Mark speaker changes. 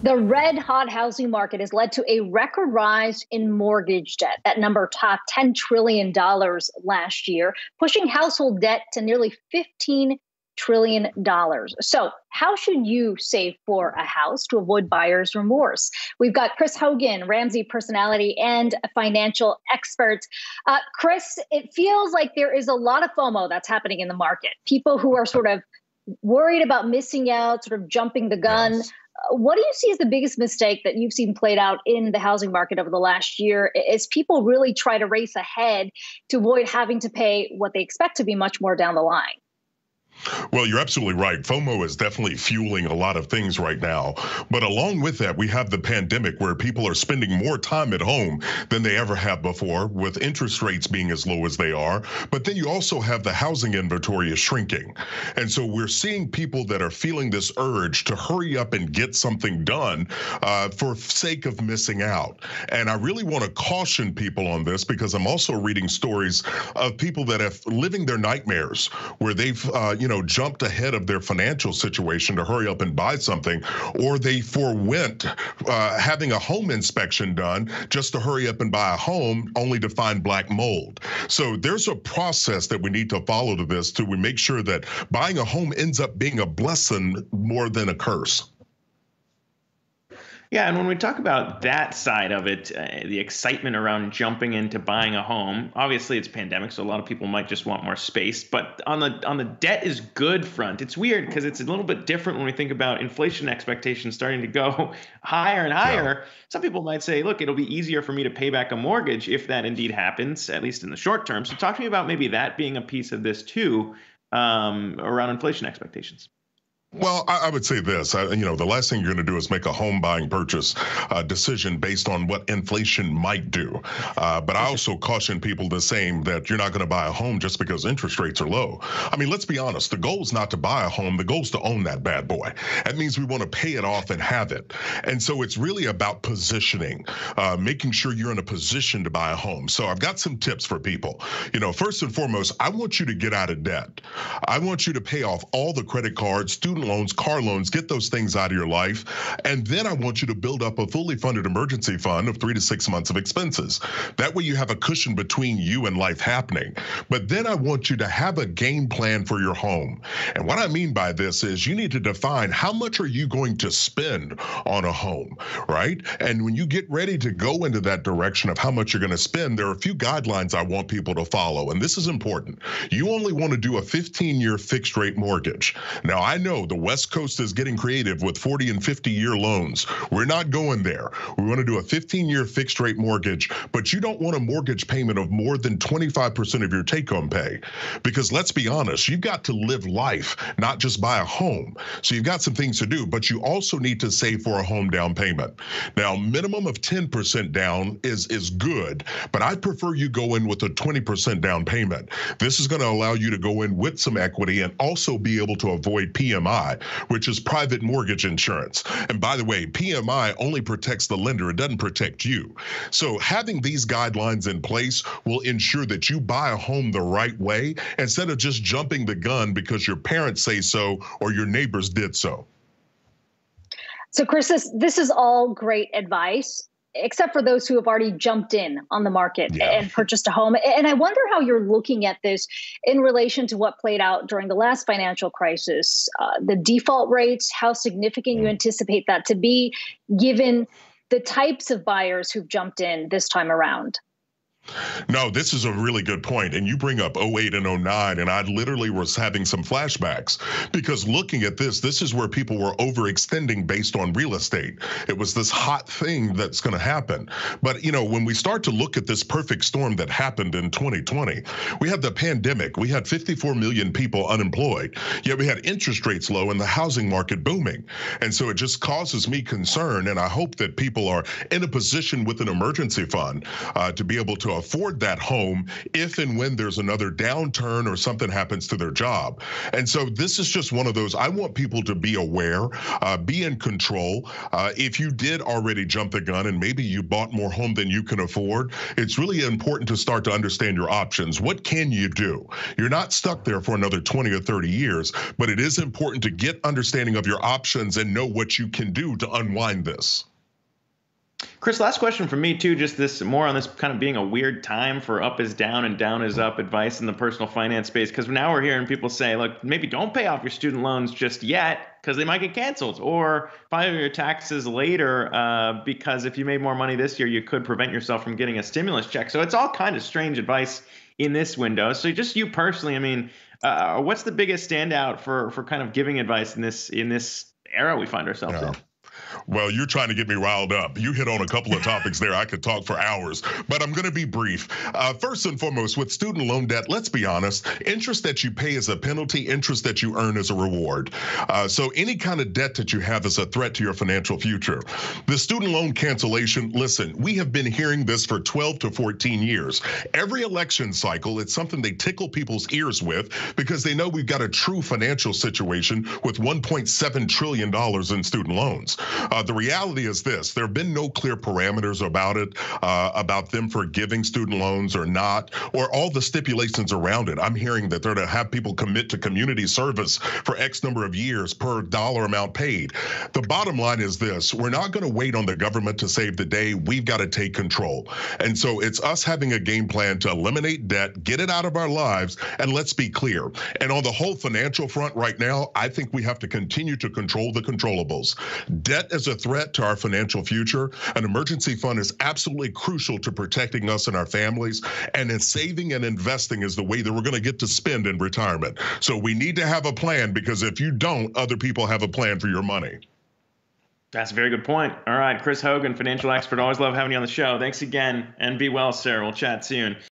Speaker 1: The red hot housing market has led to a record rise in mortgage debt. That number topped $10 trillion last year, pushing household debt to nearly $15 trillion. So how should you save for a house to avoid buyer's remorse? We've got Chris Hogan, Ramsey personality and a financial expert. Chris, it feels like there is a lot of FOMO that's happening in the market. People who are sort of worried about missing out, sort of jumping the gun.
Speaker 2: Yes.
Speaker 1: What do you see as the biggest mistake that you've seen played out in the housing market over the last year as people really try to race ahead to avoid having to pay what they expect to be much more down the line?
Speaker 2: Well, you're absolutely right. FOMO is definitely fueling a lot of things right now. But along with that, we have the pandemic where people are spending more time at home than they ever have before, with interest rates being as low as they are. But then you also have the housing inventory is shrinking. And so we're seeing people that are feeling this urge to hurry up and get something done for sake of missing out. And I really want to caution people on this because I'm also reading stories of people that have living their nightmares where they've jumped ahead of their financial situation to hurry up and buy something, or they forwent having a home inspection done just to hurry up and buy a home only to find black mold. So there's a process that we need to follow to this to make sure that buying a home ends up being a blessing more than a curse.
Speaker 3: Yeah, and when we talk about that side of it, the excitement around jumping into buying a home, obviously it's pandemic, so a lot of people might just want more space. But on the debt is good front, it's weird because it's a little bit different when we think about inflation expectations starting to go higher and higher. Yeah. Some people might say, look, it'll be easier for me to pay back a mortgage if that indeed happens, at least in the short term. So talk to me about maybe that being a piece of this too, around inflation expectations.
Speaker 2: Well, I would say this, the last thing you're going to do is make a home buying purchase decision based on what inflation might do. But I also caution people the same that you're not going to buy a home just because interest rates are low. I mean, let's be honest. The goal is not to buy a home. The goal is to own that bad boy. That means we want to pay it off and have it. And so it's really about positioning, making sure you're in a position to buy a home. So I've got some tips for people. First and foremost, I want you to get out of debt. I want you to pay off all the credit cards, student loans, car loans, get those things out of your life. And then I want you to build up a fully funded emergency fund of 3 to 6 months of expenses. That way you have a cushion between you and life happening. But then I want you to have a game plan for your home. And what I mean by this is you need to define how much are you going to spend on a home, right? And when you get ready to go into that direction of how much you're going to spend, there are a few guidelines I want people to follow. And this is important. You only want to do a 15-year fixed rate mortgage. Now, I know the West Coast is getting creative with 40 and 50-year loans. We're not going there. We want to do a 15-year fixed rate mortgage, but you don't want a mortgage payment of more than 25% of your take-home pay. Because let's be honest, you've got to live life, not just buy a home. So you've got some things to do, but you also need to save for a home down payment. Now, minimum of 10% down is good, but I'd prefer you go in with a 20% down payment. This is going to allow you to go in with some equity and also be able to avoid PMI, which is private mortgage insurance. And by the way, PMI only protects the lender. It doesn't protect you. So having these guidelines in place will ensure that you buy a home the right way instead of just jumping the gun because your parents say so or your neighbors did so.
Speaker 1: So, Chris, this is all great advice, except for those who have already jumped in on the market and purchased a home. And I wonder how you're looking at this in relation to what played out during the last financial crisis, the default rates, how significant you anticipate that to be, given the types of buyers who've jumped in this time around.
Speaker 2: No, this is a really good point. And you bring up 08 and 09, and I literally was having some flashbacks because looking at this is where people were overextending based on real estate. It was this hot thing that's going to happen. But, when we start to look at this perfect storm that happened in 2020, we had the pandemic. We had 54 million people unemployed, yet we had interest rates low and the housing market booming. And so it just causes me concern. And I hope that people are in a position with an emergency fund to be able to afford that home if and when there's another downturn or something happens to their job. And so this is just one of those, I want people to be aware, be in control. If you did already jump the gun and maybe you bought more home than you can afford, it's really important to start to understand your options. What can you do? You're not stuck there for another 20 or 30 years, but it is important to get understanding of your options and know what you can do to unwind this.
Speaker 3: Chris, last question from me too, just this more on this kind of being a weird time for up is down and down is up advice in the personal finance space. Because now we're hearing people say, look, maybe don't pay off your student loans just yet because they might get canceled, or file your taxes later because if you made more money this year, you could prevent yourself from getting a stimulus check. So it's all kind of strange advice in this window. So just you personally, I mean, what's the biggest standout for kind of giving advice in this era we find ourselves in?
Speaker 2: Well, you're trying to get me riled up. You hit on a couple of topics there. I could talk for hours, but I'm going to be brief. First and foremost, with student loan debt, let's be honest, interest that you pay is a penalty, interest that you earn is a reward. So any kind of debt that you have is a threat to your financial future. The student loan cancellation, listen, we have been hearing this for 12 to 14 years. Every election cycle, it's something they tickle people's ears with because they know we've got a true financial situation with $1.7 trillion in student loans. The reality is this: there have been no clear parameters about it, about them forgiving student loans or not, or all the stipulations around it. I'm hearing that they're to have people commit to community service for X number of years per dollar amount paid. The bottom line is this: we're not going to wait on the government to save the day. We've got to take control. And so it's us having a game plan to eliminate debt, get it out of our lives, and let's be clear. And on the whole financial front right now, I think we have to continue to control the controllables. Debt is a threat to our financial future. An emergency fund is absolutely crucial to protecting us and our families, and in saving and investing is the way that we're going to get to spend in retirement. So we need to have a plan, because if you don't, other people have a plan for your money.
Speaker 3: That's a very good point. All right, Chris Hogan, financial expert. Always love having you on the show. Thanks again, and be well, sir. We'll chat soon.